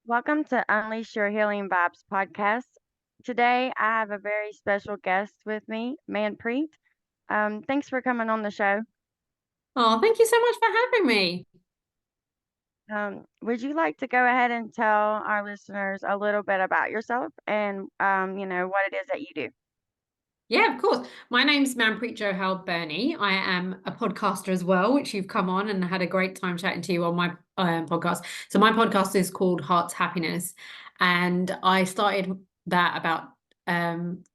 Welcome to Unleash Your Healing Vibes podcast. Today, I have a very special guest with me, Manpreet. Thanks for coming on the show. Oh, thank you so much for having me. Would you like to go ahead and tell our listeners a little bit about yourself and, what it is that you do? Yeah, of course. My name's Manpreet Johal Bernie. I am a podcaster as well, which you've come on and had a great time chatting to you on my podcast. So my podcast is called Heart's Happiness, and I started that about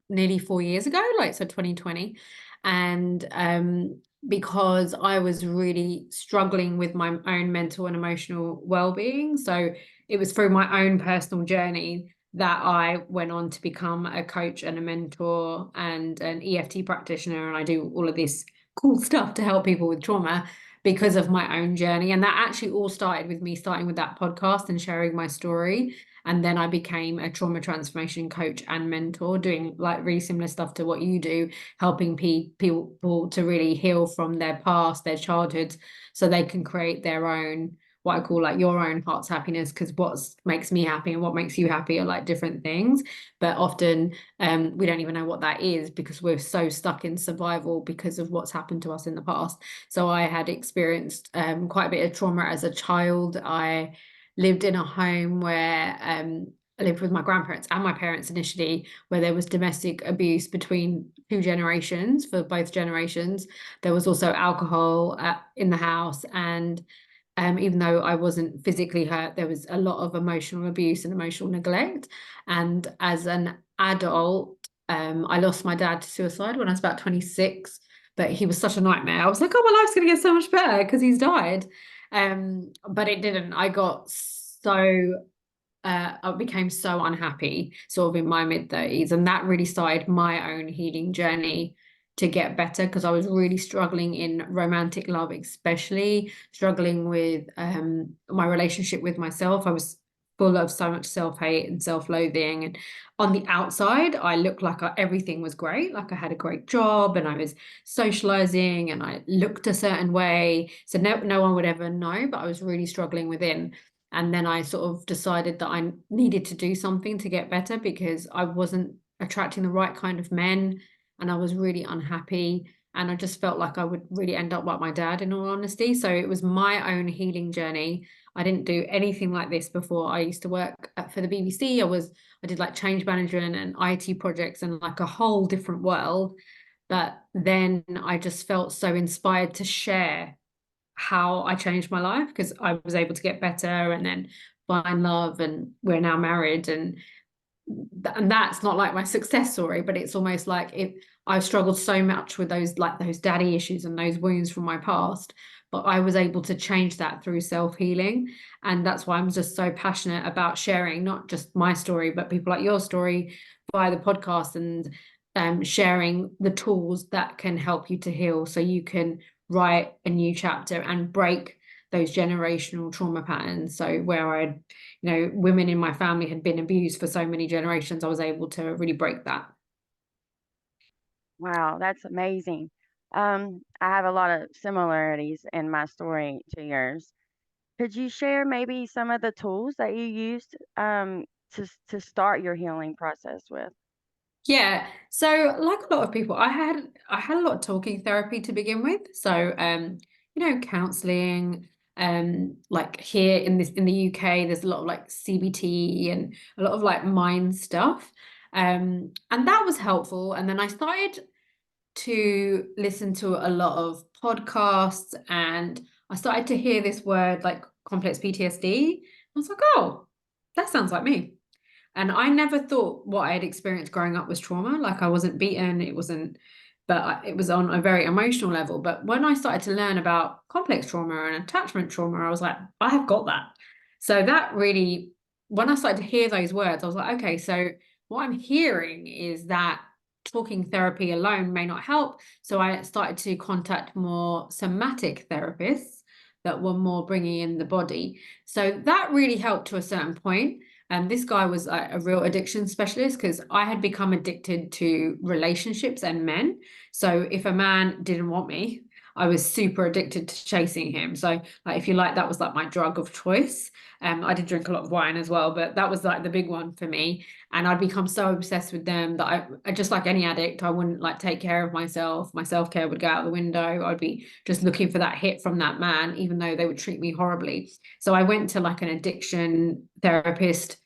nearly 4 years ago, like so 2020, and because I was really struggling with my own mental and emotional well-being. So it was through my own personal journey that I went on to become a coach and a mentor and an EFT practitioner. And I do all of this cool stuff to help people with trauma because of my own journey. And that actually all started with me starting with that podcast and sharing my story. And then I became a trauma transformation coach and mentor, doing like really similar stuff to what you do, helping people to really heal from their past, their childhoods, so they can create their own, what I call like your own heart's happiness, because what makes me happy and what makes you happy are like different things. But often we don't even know what that is because we're so stuck in survival because of what's happened to us in the past. So I had experienced quite a bit of trauma as a child. I lived in a home where I lived with my grandparents and my parents initially, where there was domestic abuse between two generations, for both generations. There was also alcohol in the house, and even though I wasn't physically hurt, there was a lot of emotional abuse and emotional neglect. And as an adult, I lost my dad to suicide when I was about 26, but he was such a nightmare. I was like, oh, my life's going to get so much better because he's died. But it didn't. I became so unhappy sort of in my mid-30s, and that really started my own healing journey to get better, because I was really struggling in romantic love, especially struggling with my relationship with myself. I was full of so much self-hate and self-loathing, and on the outside I looked like everything was great, like I had a great job and I was socializing and I looked a certain way, so no one would ever know, but I was really struggling within. And then I sort of decided that I needed to do something to get better because I wasn't attracting the right kind of men, and I was really unhappy. And I just felt like I would really end up like my dad, in all honesty. So it was my own healing journey. I didn't do anything like this before. I used to work for the BBC. I did like change management and IT projects and like a whole different world. But then I just felt so inspired to share how I changed my life, because I was able to get better and then find love, and we're now married. And that's not like my success story, but it's almost like it. I've struggled so much with those daddy issues and those wounds from my past, but I was able to change that through self-healing. And that's why I'm just so passionate about sharing not just my story, but people like your story via the podcast, and sharing the tools that can help you to heal so you can write a new chapter and break those generational trauma patterns. So where women in my family had been abused for so many generations, I was able to really break that. Wow, that's amazing. I have a lot of similarities in my story to yours. Could you share maybe some of the tools that you used to start your healing process with? Yeah. So like a lot of people, I had a lot of talking therapy to begin with. So counseling, like here in the UK, there's a lot of like CBT and a lot of like mind stuff. And that was helpful. And then I started to listen to a lot of podcasts, and I started to hear this word like complex PTSD. I was like, oh, that sounds like me. And I never thought what I had experienced growing up was trauma. Like I wasn't beaten, it wasn't, but it was on a very emotional level. But when I started to learn about complex trauma and attachment trauma, I was like, I have got that. So that really, when I started to hear those words, I was like, okay, so what I'm hearing is that talking therapy alone may not help. So I started to contact more somatic therapists that were more bringing in the body. So that really helped to a certain point. And this guy was a real addiction specialist, because I had become addicted to relationships and men. So if a man didn't want me, I was super addicted to chasing him. So like, if you like, that was like my drug of choice. I did drink a lot of wine as well, but that was like the big one for me. And I'd become so obsessed with them that I just like any addict, I wouldn't like take care of myself. My self-care would go out the window. I'd be just looking for that hit from that man, even though they would treat me horribly. So I went to like an addiction therapist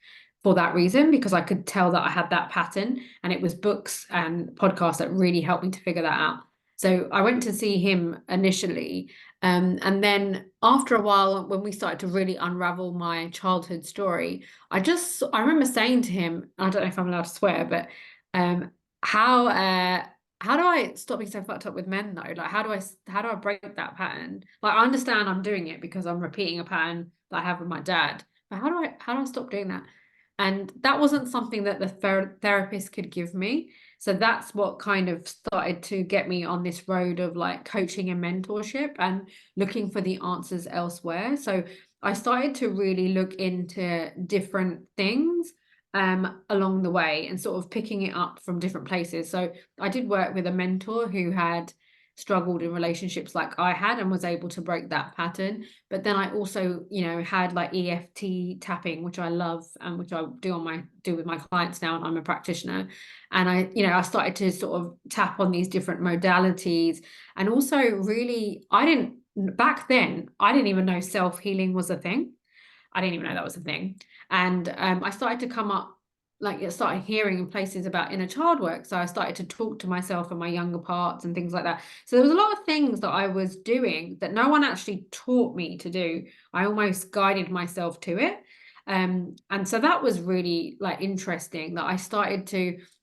for that reason, because I could tell that I had that pattern, and it was books and podcasts that really helped me to figure that out. So I went to see him initially. And then after a while, when we started to really unravel my childhood story, I remember saying to him, I don't know if I'm allowed to swear, but um, how how do I stop being so fucked up with men though? Like how do I break that pattern? Like I understand I'm doing it because I'm repeating a pattern that I have with my dad. But how do I stop doing that? And that wasn't something that the therapist could give me. So that's what kind of started to get me on this road of like coaching and mentorship and looking for the answers elsewhere. So I started to really look into different things along the way, and sort of picking it up from different places. So I did work with a mentor who had struggled in relationships like I had, and was able to break that pattern. But then I also, had like EFT tapping, which I love, and which I do with my clients now, and I'm a practitioner. And I started to sort of tap on these different modalities. And also really, back then, I didn't even know self-healing was a thing. I didn't even know that was a thing. And I started to come up, like, I started hearing in places about inner child work. So I started to talk to myself and my younger parts and things like that. So there was a lot of things that I was doing that no one actually taught me to do. I almost guided myself to it. And so that was really like interesting, that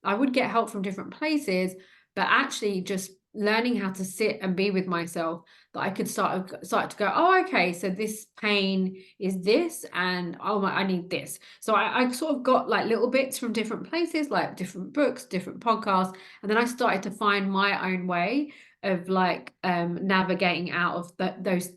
I would get help from different places, but actually just learning how to sit and be with myself, that I could start to go, oh, okay, so this pain is this, and oh my, I need this. So I sort of got like little bits from different places, like different books, different podcasts, and then I started to find my own way of like navigating out of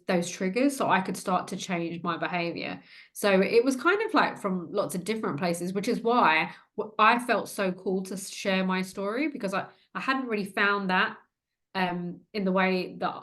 those triggers, so I could start to change my behavior. So it was kind of like from lots of different places, which is why I felt so cool to share my story, because I hadn't really found that in the way that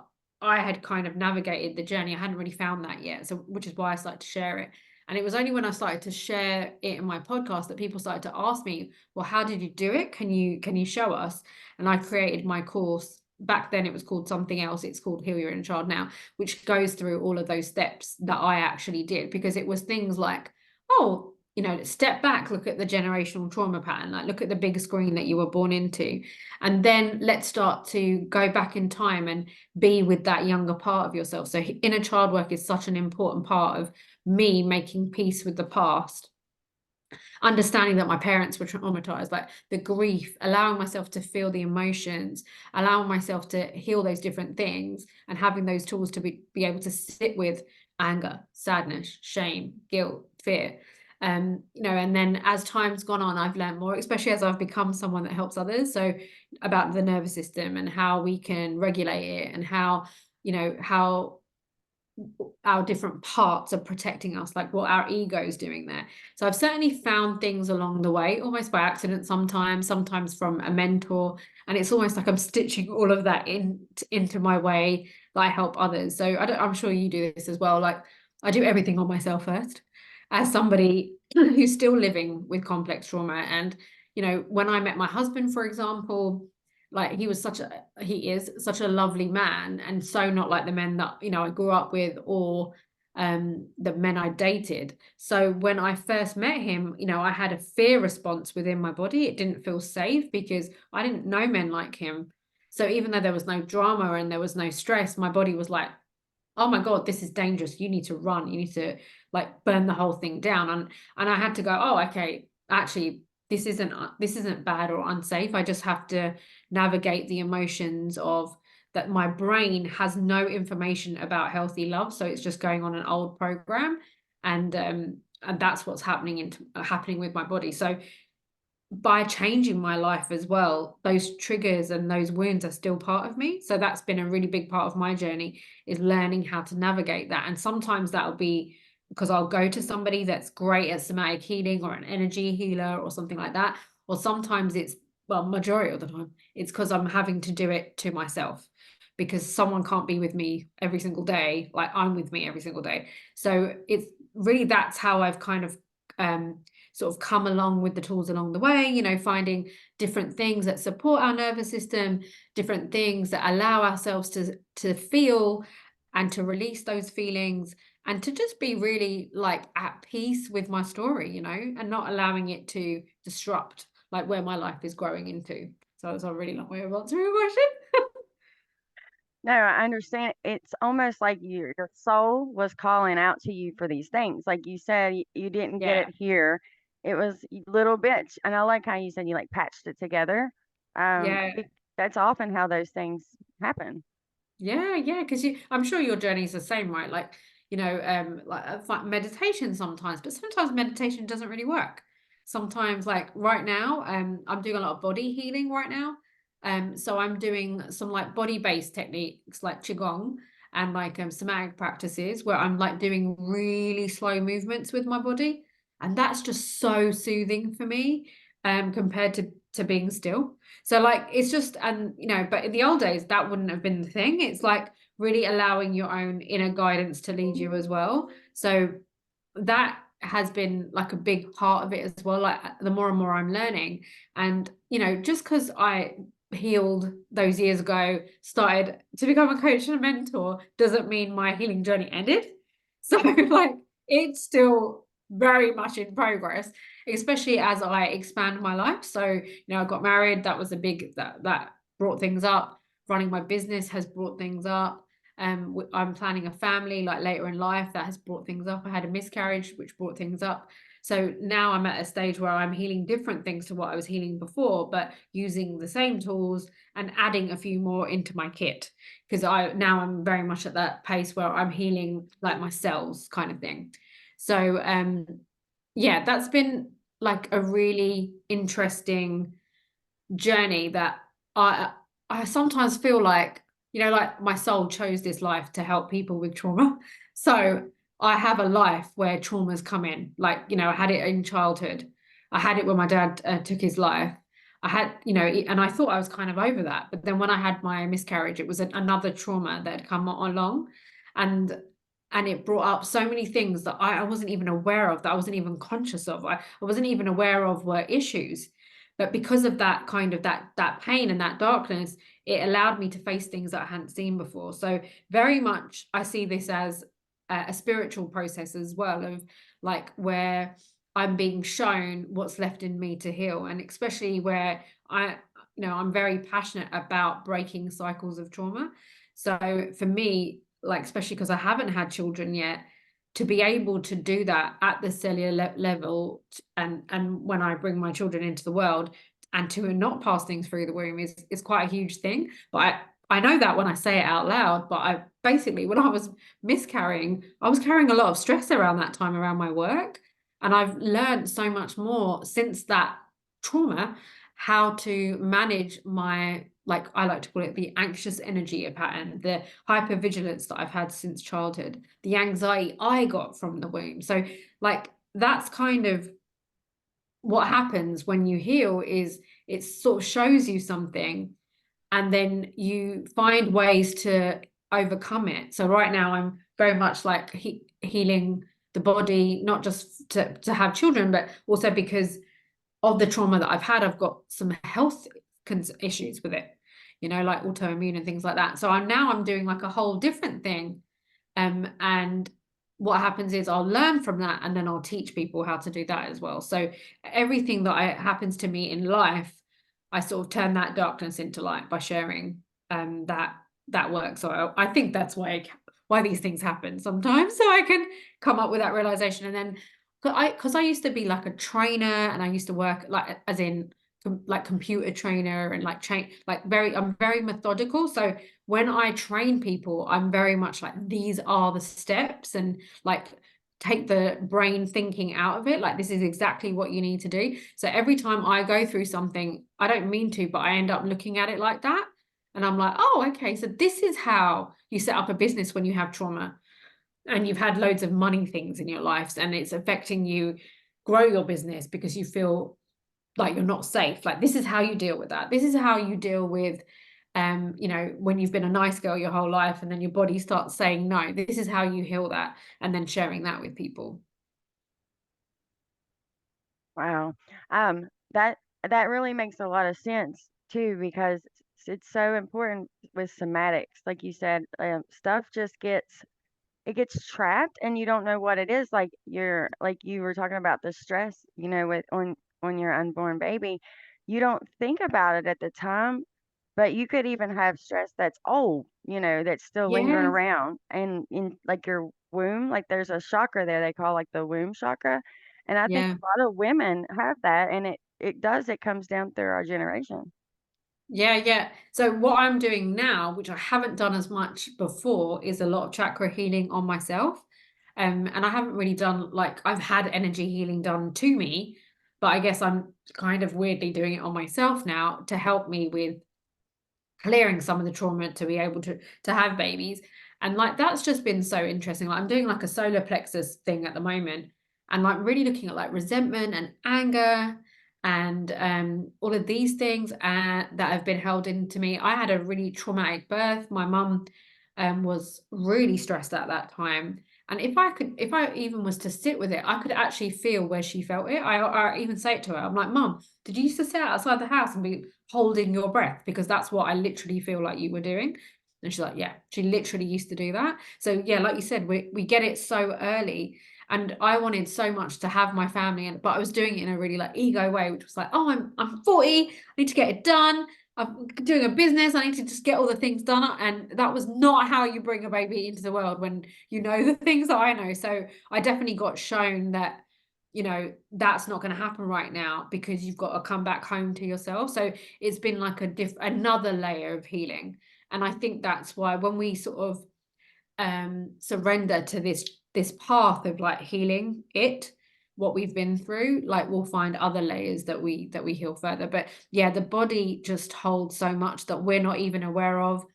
I had kind of navigated the journey. I hadn't really found that yet. So, which is why I started to share it. And it was only when I started to share it in my podcast that people started to ask me, well, how did you do it? Can you show us? And I created my course. Back then it was called something else. It's called Heal Your Inner Child now, which goes through all of those steps that I actually did, because it was things like, oh, step back, look at the generational trauma pattern, like look at the big screen that you were born into. And then let's start to go back in time and be with that younger part of yourself. So inner child work is such an important part of me making peace with the past, understanding that my parents were traumatized, like the grief, allowing myself to feel the emotions, allowing myself to heal those different things, and having those tools to be able to sit with anger, sadness, shame, guilt, fear. And then as time's gone on, I've learned more, especially as I've become someone that helps others. So about the nervous system and how we can regulate it, and how our different parts are protecting us, like what our ego is doing there. So I've certainly found things along the way, almost by accident sometimes from a mentor. And it's almost like I'm stitching all of that into my way that I help others. So I'm sure you do this as well. Like I do everything on myself first, as somebody who's still living with complex trauma. And, when I met my husband, for example, like he is such a lovely man, and so not like the men that I grew up with, or the men I dated. So when I first met him, I had a fear response within my body. It didn't feel safe because I didn't know men like him. So even though there was no drama and there was no stress, my body was like, oh my God, this is dangerous. You need to run. You need to like burn the whole thing down. And I had to go, oh, okay, actually, this isn't bad or unsafe. I just have to navigate the emotions of that. My brain has no information about healthy love, so it's just going on an old program, and that's what's happening with my body. So by changing my life as well, those triggers and those wounds are still part of me. So that's been a really big part of my journey, is learning how to navigate that. And sometimes that'll be because I'll go to somebody that's great at somatic healing or an energy healer or something like that. Or sometimes majority of the time, it's because I'm having to do it to myself. because someone can't be with me every single day. Like I'm with me every single day. So it's really, that's how I've kind of sort of come along with the tools along the way, you know, finding different things that support our nervous system, different things that allow ourselves to feel and to release those feelings and to just be really like at peace with my story, you know, and not allowing it to disrupt like where my life is growing into. So that's a really long way of answering your question. No, I understand. It's almost like your soul was calling out to you for these things. Like you said, you didn't get it Yeah. here. It was little bits, and I like how you said you like patched it together. Yeah. That's often how those things happen. Yeah, yeah, because I'm sure your journey is the same, right? Like, you know, like I find meditation sometimes, but sometimes meditation doesn't really work. Sometimes, like right now, I'm doing a lot of body healing right now. So I'm doing some like body-based techniques like qigong and like somatic practices where I'm like doing really slow movements with my body, and that's just so soothing for me, compared to being still. So like it's just, and you know, but in the old days that wouldn't have been the thing. It's like really allowing your own inner guidance to lead you as well. So that has been like a big part of it as well. Like the more and more I'm learning, and you know, just because I healed those years ago, started to become a coach and a mentor, doesn't mean my healing journey ended. So like it's still very much in progress, especially as I expand my life. So, you know, I got married, that was a big, that brought things up. Running my business has brought things up. I'm planning a family like later in life, that has brought things up. I had a miscarriage, which brought things up. So now I'm at a stage where I'm healing different things to what I was healing before, but using the same tools and adding a few more into my kit. Because I'm very much at that pace where I'm healing like my cells kind of thing. So yeah, that's been like a really interesting journey that I I sometimes feel like, you know, like my soul chose this life to help people with trauma. So I have a life where traumas come in. Like, you know, I had it in childhood. I had it when my dad took his life. I had, you know, and I thought I was kind of over that. But then when I had my miscarriage, it was another trauma that had come along, and it brought up so many things that I wasn't even aware of, that I wasn't even conscious of. I wasn't even aware of were issues. But because of that kind of that pain and that darkness, it allowed me to face things that I hadn't seen before. So very much I see this as a spiritual process as well, of like where I'm being shown what's left in me to heal, and especially where I, you know, I'm very passionate about breaking cycles of trauma. So for me, like especially because I haven't had children yet, to be able to do that at the cellular level, and when I bring my children into the world, and to not pass things through the womb is quite a huge thing. But I know that when I say it out loud, but I basically, when I was miscarrying, I was carrying a lot of stress around that time around my work. And I've learned so much more since that trauma, how to manage my, like I like to call it, the anxious energy pattern, the hypervigilance that I've had since childhood, the anxiety I got from the womb. So like that's kind of what happens when you heal, is it sort of shows you something and then you find ways to overcome it. So right now I'm very much like healing the body, not just to have children, but also because of the trauma that I've had, I've got some health issues with it, you know, like autoimmune and things like that. So I'm doing like a whole different thing. And what happens is I'll learn from that, and then I'll teach people how to do that as well. So everything that happens to me in life, I sort of turn that darkness into light by sharing that work. So I think that's why these things happen sometimes. So I can come up with that realization. And then because I used to be like a trainer, and I used to work like as in like computer trainer, and like I'm very methodical. So when I train people, I'm very much like, these are the steps, and like take the brain thinking out of it. Like this is exactly what you need to do. So every time I go through something, I don't mean to, but I end up looking at it like that. And I'm like, oh, okay, so this is how you set up a business when you have trauma and you've had loads of money things in your life, and it's affecting you grow your business because you feel like you're not safe. Like this is how you deal with that. This is how you deal with you know, when you've been a nice girl your whole life and then your body starts saying no, this is how you heal that, and then sharing that with people. Wow. That that really makes a lot of sense too, because it's so important with somatics. Like you said, stuff just gets trapped and you don't know what it is. Like you were talking about the stress, with on your unborn baby. You don't think about it at the time, but you could even have stress that's old, that's still lingering Yeah, around. And in like your womb, like there's a chakra there they call like the womb chakra. And I think yeah. a lot of women have that, and it comes down through our generation. Yeah, yeah. So what I'm doing now, which I haven't done as much before, is a lot of chakra healing on myself. And I haven't really done, like, I've had energy healing done to me, but I guess I'm kind of weirdly doing it on myself now to help me with clearing some of the trauma to be able to have babies. And like that's just been so interesting. Like I'm doing like a solar plexus thing at the moment, and like really looking at like resentment and anger and all of these things that have been held into me. I had a really traumatic birth. My mum was really stressed at that time. And if I even was to sit with it, I could actually feel where she felt it. I even say it to her. I'm like, Mum, did you used to sit outside the house and be holding your breath? Because that's what I literally feel like you were doing. And she's like, yeah, she literally used to do that. So yeah, like you said, we get it so early. And I wanted so much to have my family, but I was doing it in a really like ego way, which was like, oh, I'm 40, I need to get it done. I'm doing a business. I need to just get all the things done. And that was not how you bring a baby into the world when you know the things that I know. So I definitely got shown that, you know, that's not going to happen right now because you've got to come back home to yourself. So it's been like another layer of healing. And I think that's why when we sort of surrender to this path of like healing what we've been through, like we'll find other layers that we heal further. But yeah, the body just holds so much that we're not even aware of.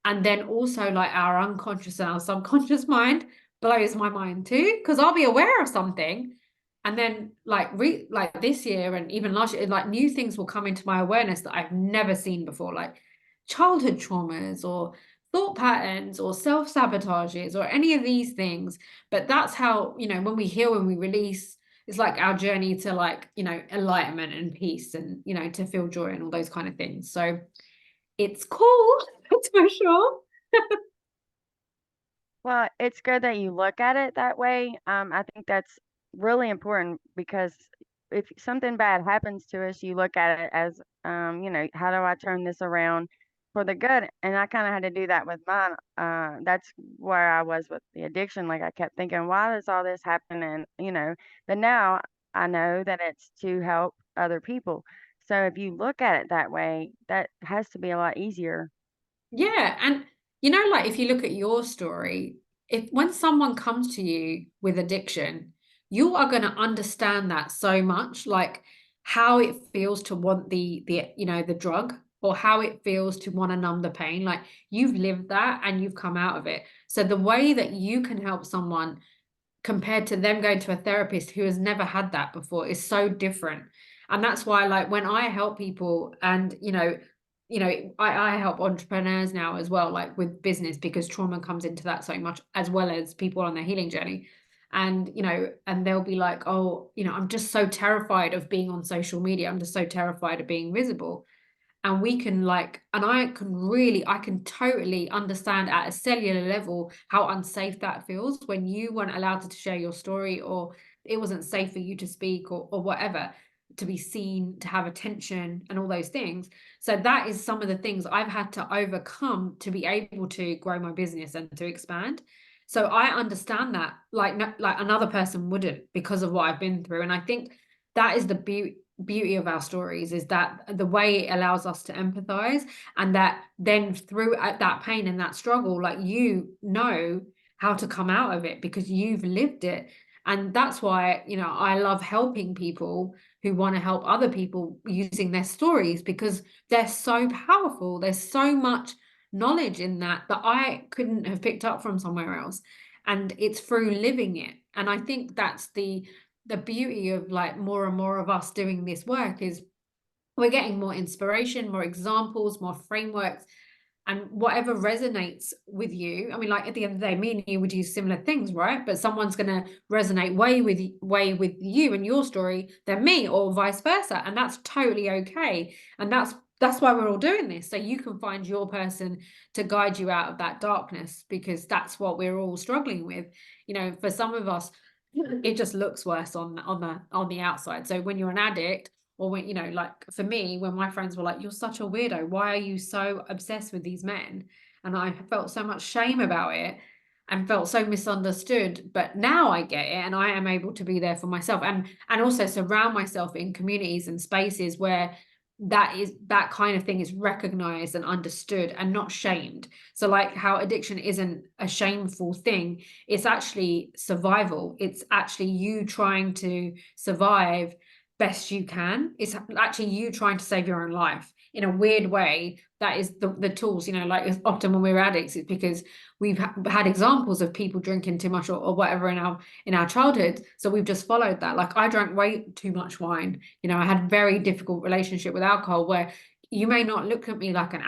And then also like our unconscious and our subconscious mind blows my mind too, because I'll be aware of something and then like this year and even last year, like new things will come into my awareness that I've never seen before, like childhood traumas or thought patterns or self-sabotages or any of these things. But that's how, you know, when we heal and we release, it's like our journey to like, you know, enlightenment and peace and, you know, to feel joy and all those kind of things. So it's cool, that's for sure. Well, it's good that you look at it that way. I think that's really important because if something bad happens to us, you look at it as, how do I turn this around for the good? And I kind of had to do that with mine. That's where I was with the addiction. Like I kept thinking, why does all this happen? And, but now I know that it's to help other people. So if you look at it that way, that has to be a lot easier. Yeah, and you know, like if you look at your story, if when someone comes to you with addiction, you are going to understand that so much, like how it feels to want the you know the drug or how it feels to want to numb the pain. Like you've lived that and you've come out of it. So the way that you can help someone compared to them going to a therapist who has never had that before is so different. And that's why like when I help people and I help entrepreneurs now as well, like with business, because trauma comes into that so much as well as people on their healing journey. And and they'll be like, oh, I'm just so terrified of being on social media, I'm just so terrified of being visible. And we can like, and I can totally understand at a cellular level how unsafe that feels when you weren't allowed to share your story, or it wasn't safe for you to speak, or whatever, to be seen, to have attention and all those things. So that is some of the things I've had to overcome to be able to grow my business and to expand. So I understand that like no, like another person wouldn't, because of what I've been through. And I think that is the beauty of our stories, is that the way it allows us to empathize, and that then through that pain and that struggle, like how to come out of it because you've lived it. And that's why I love helping people who want to help other people using their stories, because they're so powerful. There's so much knowledge in that I couldn't have picked up from somewhere else, and it's through living it. And I think that's the beauty of like more and more of us doing this work, is we're getting more inspiration, more examples, more frameworks, and whatever resonates with you. I mean, like at the end of the day, me and you would do similar things, right? But someone's going to resonate way with you and your story than me, or vice versa, and that's totally okay. And that's why we're all doing this, so you can find your person to guide you out of that darkness, because that's what we're all struggling with. For some of us, it just looks worse on the outside. So when you're an addict, or when, like for me, when my friends were like, "You're such a weirdo. Why are you so obsessed with these men?" And I felt so much shame about it and felt so misunderstood. But now I get it, and I am able to be there for myself, and also surround myself in communities and spaces where that kind of thing is recognized and understood and not shamed. So like how addiction isn't a shameful thing, it's actually survival. It's actually you trying to survive best you can. It's actually you trying to save your own life in a weird way. That is the tools, like often when we're addicts, it's because we've had examples of people drinking too much, or whatever in our childhood, so we've just followed that. Like I drank way too much wine. I had a very difficult relationship with alcohol, where you may not look at me like an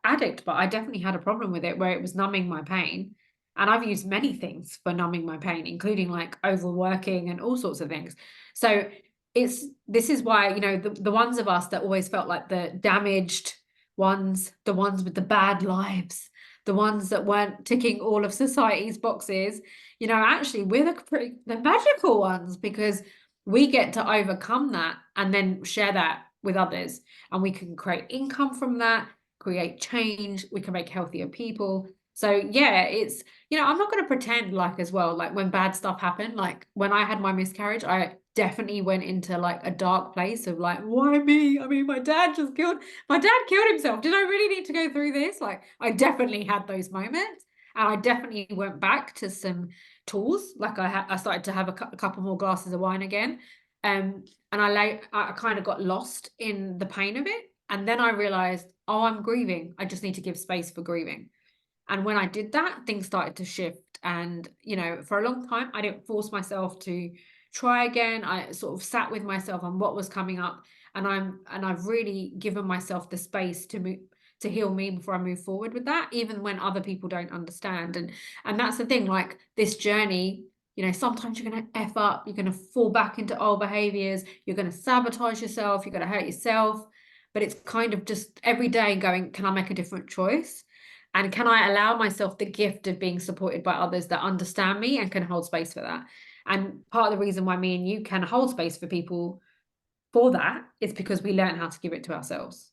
addict, but I definitely had a problem with it, where it was numbing my pain. And I've used many things for numbing my pain, including like overworking and all sorts of things. So this is why, the ones of us that always felt like the damaged ones, the ones with the bad lives, the ones that weren't ticking all of society's boxes, actually we're the magical ones, because we get to overcome that and then share that with others, and we can create income from that, create change, we can make healthier people. So yeah, it's, I'm not going to pretend, like, as well, like when bad stuff happened, like when I had my miscarriage, I definitely went into like a dark place of like, why me? I mean, my dad killed himself. Did I really need to go through this? Like, I definitely had those moments. And I definitely went back to some tools. Like I started to have a couple more glasses of wine again. And I kind of got lost in the pain of it. And then I realized, oh, I'm grieving. I just need to give space for grieving. And when I did that, things started to shift. And, for a long time, I didn't force myself to try again. I sort of sat with myself on what was coming up. And I've really given myself the space to heal me before I move forward with that, even when other people don't understand. And that's the thing, like this journey, sometimes you're going to F up, you're going to fall back into old behaviors, you're going to sabotage yourself, you're going to hurt yourself. But it's kind of just every day going, can I make a different choice? And can I allow myself the gift of being supported by others that understand me and can hold space for that? And part of the reason why me and you can hold space for people for that is because we learn how to give it to ourselves.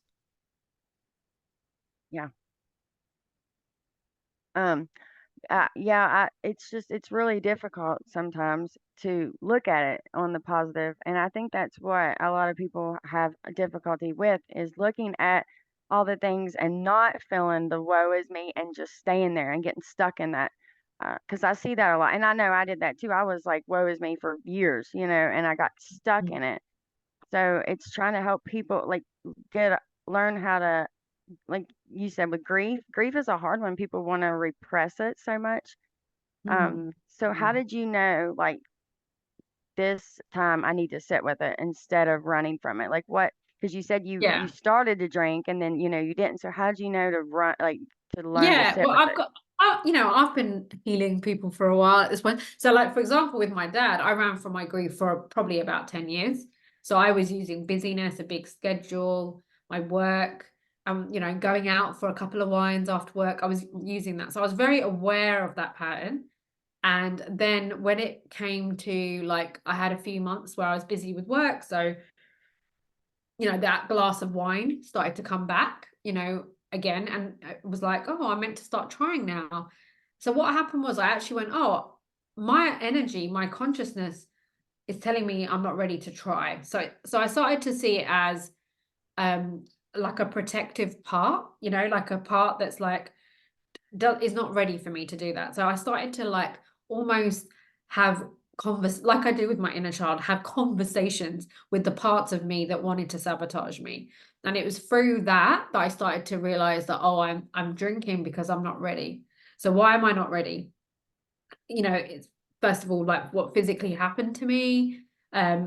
Yeah. Um, yeah, it's really difficult sometimes to look at it on the positive, and I think that's what a lot of people have a difficulty with, is looking at all the things and not feeling the woe is me and just staying there and getting stuck in that. Because I see that a lot, and I know I did that too. I was like woe is me for years, and I got stuck in it. So it's trying to help people like learn how to, like you said, with grief is a hard one. People want to repress it so much. Mm. So how did you know, like, this time I need to sit with it instead of running from it? Like what? Because you said you Yeah. started to drink and then you didn't. So how did you know to run, like to learn to Yeah, sit well, with it? I've been healing people for a while at this point. So, like, for example, with my dad, I ran from my grief for probably about 10 years. So I was using busyness, a big schedule, my work, going out for a couple of wines after work. I was using that. So I was very aware of that pattern. And then when it came to like, I had a few months where I was busy with work. So that glass of wine started to come back, again. And it was like, oh, I'm meant to start trying now. So what happened was I actually went, oh, my energy, my consciousness is telling me I'm not ready to try. So I started to see it as um like a protective part, like a part that's like is not ready for me to do that. So I started to like almost have like I do with my inner child, have conversations with the parts of me that wanted to sabotage me. And it was through that I started to realize that, oh, I'm drinking because I'm not ready. So why am I not ready? It's first of all like what physically happened to me,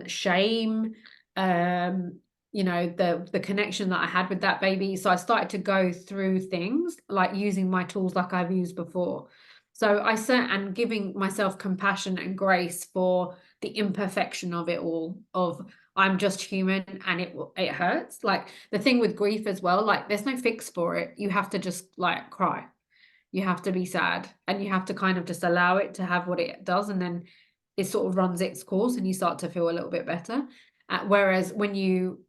shame, um you know, the connection that I had with that baby. So I started to go through things like using my tools like I've used before. So I said, and giving myself compassion and grace for the imperfection of it all, of I'm just human and it hurts. Like the thing with grief as well, like there's no fix for it. You have to just like cry. You have to be sad and you have to kind of just allow it to have what it does, and then it sort of runs its course and you start to feel a little bit better. Whereas when you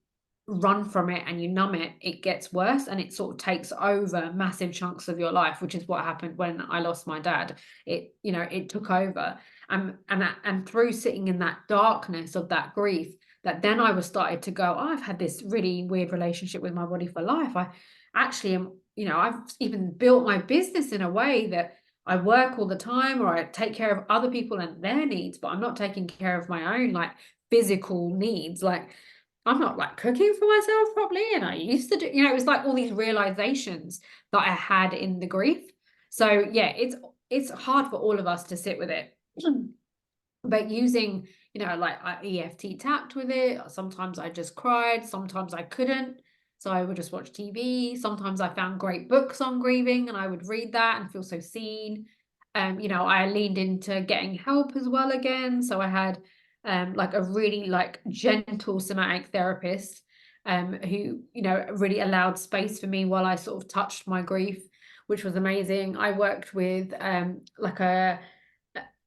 run from it and you numb it, it gets worse and it sort of takes over massive chunks of your life, which is what happened when I lost my dad. It, you know, it took over. And through sitting in that darkness of that grief, that then I was started to go, oh, I've had this really weird relationship with my body for life. I actually am, you know, I've even built my business in a way that I work all the time, or I take care of other people and their needs, but I'm not taking care of my own like physical needs. Like I'm not like cooking for myself properly. And I used to do, you know, it was like all these realizations that I had in the grief. So yeah, it's hard for all of us to sit with it. But using, you know, like I EFT tapped with it. Sometimes I just cried, sometimes I couldn't. So I would just watch TV. Sometimes I found great books on grieving and I would read that and feel so seen. You know, I leaned into getting help as well again. So I had like a really like gentle somatic therapist who, you know, really allowed space for me while I sort of touched my grief, which was amazing. I worked with like a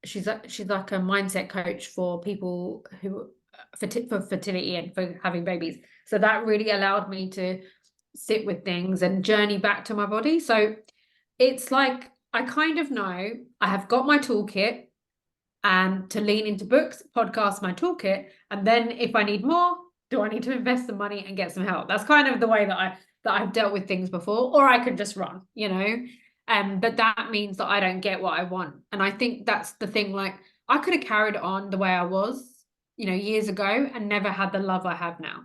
she's like a mindset coach for people who for fertility and for having babies. So that really allowed me to sit with things and journey back to my body. So it's like I kind of know I have got my toolkit, and to lean into books, podcasts, my toolkit. And then if I need more, do I need to invest some money and get some help? That's kind of the way that I've dealt with things before, or I could just run, you know. But that means that I don't get what I want. And I think that's the thing, like I could have carried on the way I was, you know, years ago and never had the love I have now,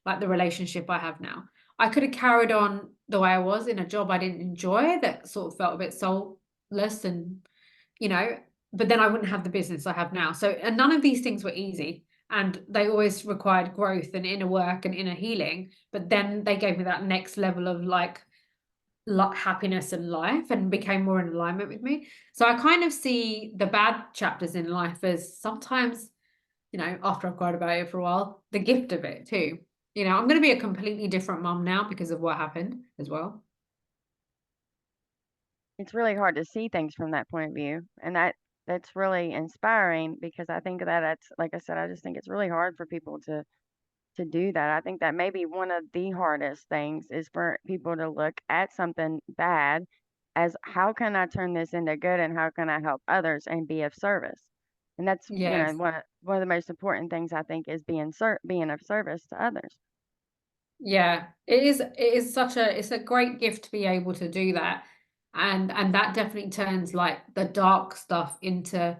like the relationship I have now. I could have carried on the way I was in a job I didn't enjoy that sort of felt a bit soulless and, you know, but then I wouldn't have the business I have now. So, and none of these things were easy. And they always required growth and inner work and inner healing. But then they gave me that next level of like happiness and life and became more in alignment with me. So I kind of see the bad chapters in life as sometimes, you know, after I've cried about it for a while, the gift of it too. You know, I'm going to be a completely different mum now because of what happened as well. It's really hard to see things from that point of view, and that's really inspiring because I think that that's like I said, I just think it's really hard for people to do that. I think that maybe one of the hardest things is for people to look at something bad as how can I turn this into good and how can I help others and be of service. And that's, you know, Yes. one of the most important things I think is being of service to others. Yeah, it is such a it's a great gift to be able to do that. And that definitely turns like the dark stuff into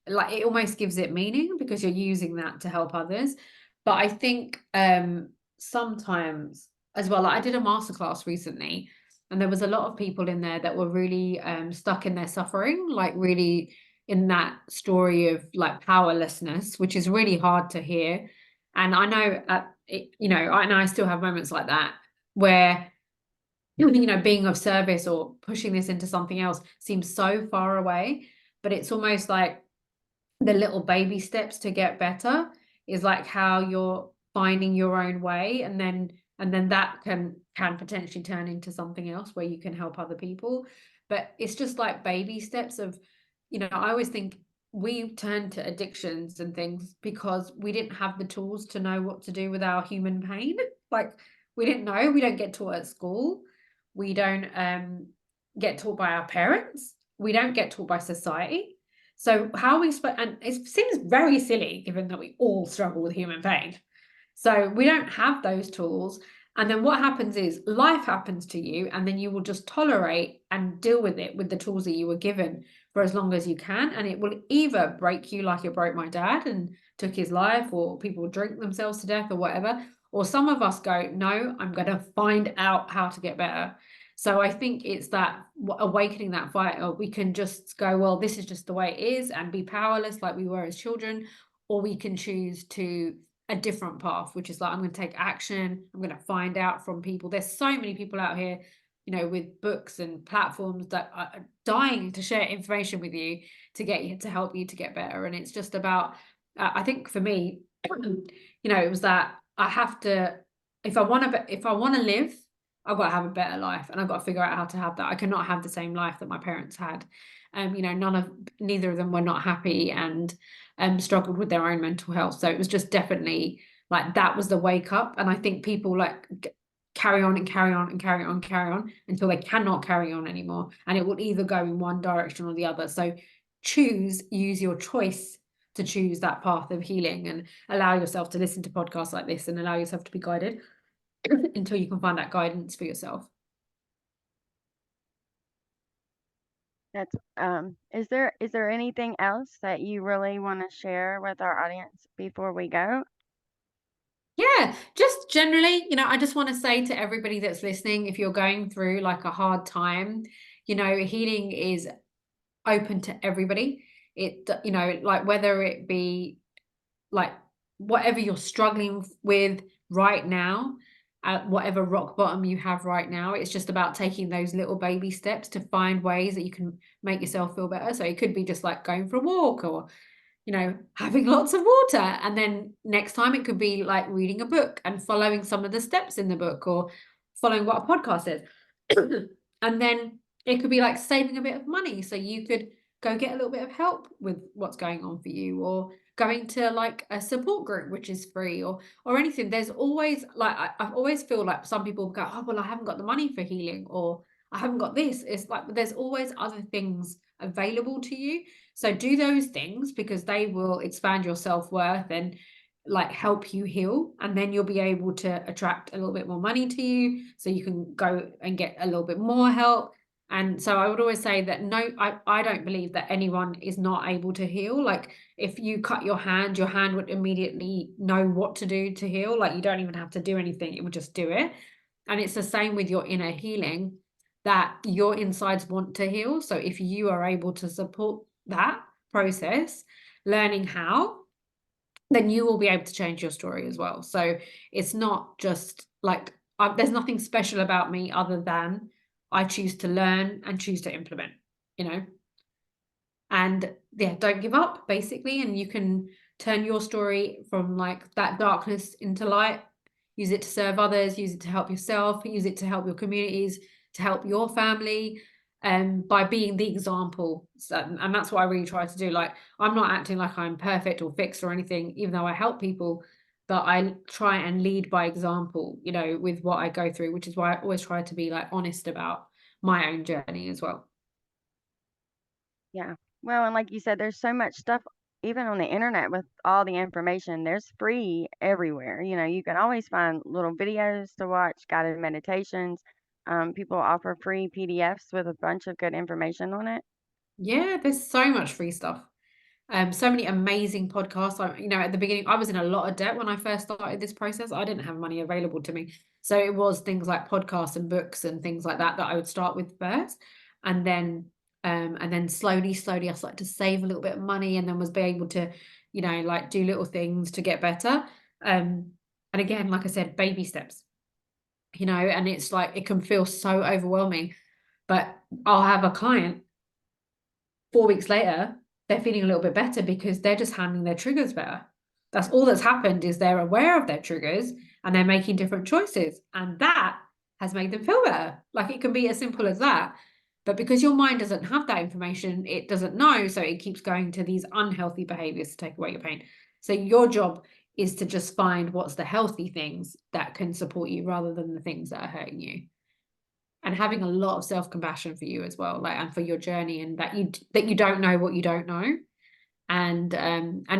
like it almost gives it meaning because you're using that to help others. But I think sometimes as well, like I did a masterclass recently and there was a lot of people in there that were really stuck in their suffering, like really in that story of like powerlessness, which is really hard to hear. And I know you know, and I still have moments like that where you know, being of service or pushing this into something else seems so far away, but it's almost like the little baby steps to get better is like how you're finding your own way, and then that can potentially turn into something else where you can help other people. But it's just like baby steps of, you know, I always think we turn to addictions and things because we didn't have the tools to know what to do with our human pain. Like we didn't know, we don't get taught at school, we don't get taught by our parents, we don't get taught by society. So how we and it seems very silly given that we all struggle with human pain. So we don't have those tools. And then what happens is life happens to you, and then you will just tolerate and deal with it with the tools that you were given for as long as you can. And it will either break you like it broke my dad and took his life, or people drink themselves to death or whatever. Or some of us go, no, I'm going to find out how to get better. So I think it's that awakening that fire. We can just go, well, this is just the way it is and be powerless like we were as children, or we can choose to a different path, which is like, I'm going to take action. I'm going to find out from people. There's so many people out here, with books and platforms that are dying to share information with you to get you to help you to get better. And it's just about, I think for me, it was that I have to, if I want to live, I've got to have a better life, and I've got to figure out how to have that. I cannot have the same life that my parents had. Neither of them were not happy, and struggled with their own mental health. So it was just definitely like that was the wake up. And I think people like carry on and carry on and carry on and carry on until they cannot carry on anymore. And it will either go in one direction or the other. So use your choice to choose that path of healing, and allow yourself to listen to podcasts like this and allow yourself to be guided until you can find that guidance for yourself. That's is there anything else that you really want to share with our audience before we go? Yeah, just generally, I just want to say to everybody that's listening, if you're going through like a hard time, healing is open to everybody. Like whether it be like whatever you're struggling with right now, at whatever rock bottom you have right now, it's just about taking those little baby steps to find ways that you can make yourself feel better. So it could be just like going for a walk, or having lots of water. And then next time it could be like reading a book and following some of the steps in the book, or following what a podcast is. And then it could be like saving a bit of money. So you could go get a little bit of help with what's going on for you, or going to like a support group, which is free, or anything. There's always like, I always feel like some people go, oh, well, I haven't got the money for healing, or I haven't got this. It's like, there's always other things available to you. So do those things, because they will expand your self-worth and like help you heal. And then you'll be able to attract a little bit more money to you, so you can go and get a little bit more help. And so I would always say that no, I don't believe that anyone is not able to heal. Like if you cut your hand would immediately know what to do to heal. Like you don't even have to do anything, it would just do it. And it's the same with your inner healing, that your insides want to heal. So if you are able to support that process, learning how, then you will be able to change your story as well. So it's not just like, there's nothing special about me other than I choose to learn and choose to implement, you know? And yeah, don't give up basically. And you can turn your story from like that darkness into light, use it to serve others, use it to help yourself, use it to help your communities, to help your family, by being the example. So, and that's what I really try to do. Like, I'm not acting like I'm perfect or fixed or anything, even though I help people, but I try and lead by example, with what I go through, which is why I always try to be like honest about my own journey as well. Yeah. Well, and like you said, there's so much stuff even on the internet with all the information. There's free everywhere. You can always find little videos to watch, guided meditations. People offer free PDFs with a bunch of good information on it. Yeah, there's so much free stuff. So many amazing podcasts. At the beginning, I was in a lot of debt when I first started this process. I didn't have money available to me. So it was things like podcasts and books and things like that I would start with first. And then slowly I started to save a little bit of money, and then was able to, like do little things to get better. And again, like I said, baby steps, and it's like it can feel so overwhelming. But I'll have a client 4 weeks later, they're feeling a little bit better because they're just handling their triggers better. That's all that's happened, is they're aware of their triggers and they're making different choices. And that has made them feel better. Like it can be as simple as that. But because your mind doesn't have that information, it doesn't know. So it keeps going to these unhealthy behaviors to take away your pain. So your job is to just find what's the healthy things that can support you rather than the things that are hurting you, and having a lot of self-compassion for you as well, like, and for your journey, and that you don't know what you don't know. And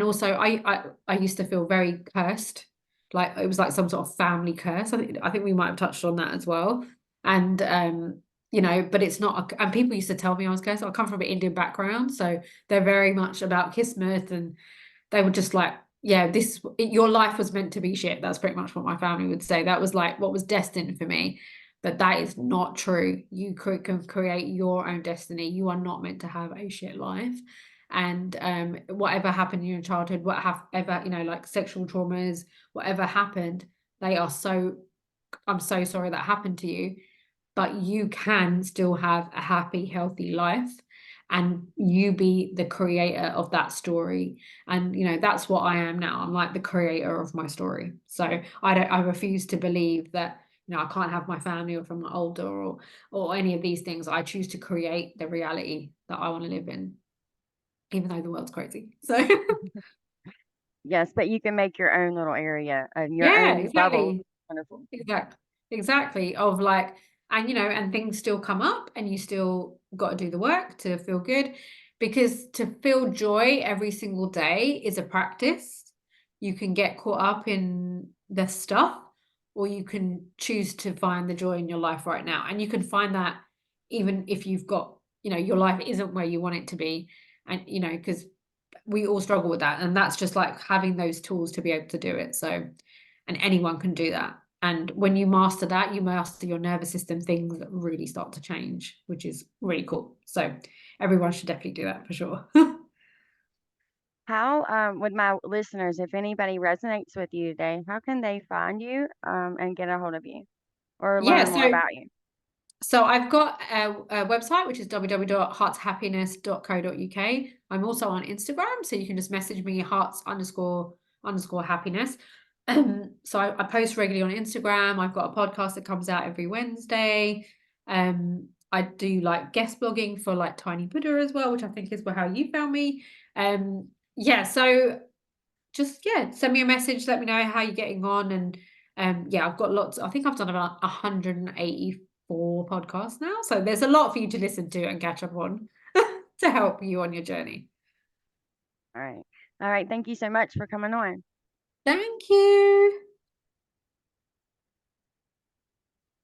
also I used to feel very cursed, like it was like some sort of family curse. I think we might have touched on that as well. And but it's not and people used to tell me I was cursed. I come from an Indian background, so they're very much about kismet, and they were just like, yeah, your life was meant to be shit. That's pretty much what my family would say. That was like what was destined for me. But that is not true. You can create your own destiny. You are not meant to have a shit life. and whatever happened in your childhood, whatever, you know, like sexual traumas, whatever happened, they are so, I'm so sorry that happened to you, but you can still have a happy, healthy life, and you be the creator of that story. And you know, that's what I am now. I'm like the creator of my story. So I refuse to believe that, you know, I can't have my family, or if I'm not older, or any of these things. I choose to create the reality that I want to live in, even though the world's crazy. So Yes, but you can make your own little area and your yeah, own bubble. exactly. Wonderful. Exactly. Exactly. Of like, and you know, and things still come up and you still got to do the work to feel good, because to feel joy every single day is a practice. You can get caught up in the stuff, or you can choose to find the joy in your life right now. And you can find that even if you've got, you know, your life isn't where you want it to be. And, you know, because we all struggle with that. And that's just like having those tools to be able to do it. So, and anyone can do that. And when you master that, you master your nervous system, things really start to change, which is really cool. So everyone should definitely do that for sure. How, would my listeners, if anybody resonates with you today, how can they find you, and get a hold of you or Yeah, learn more so about you? so I've got a website, which is www.heartshappiness.co.uk. I'm also on Instagram, so you can just message me hearts underscore happiness. So I post regularly on Instagram. I've got a podcast that comes out every Wednesday. I do like guest blogging for like Tiny Buddha as well, which I think is how you found me. Yeah, so just yeah, send me a message, let me know how you're getting on. And yeah, I've got lots. I think I've done about 184 podcasts now, so there's a lot for you to listen to and catch up on to help you on your journey. All right. All right. Thank you so much for coming on. Thank you.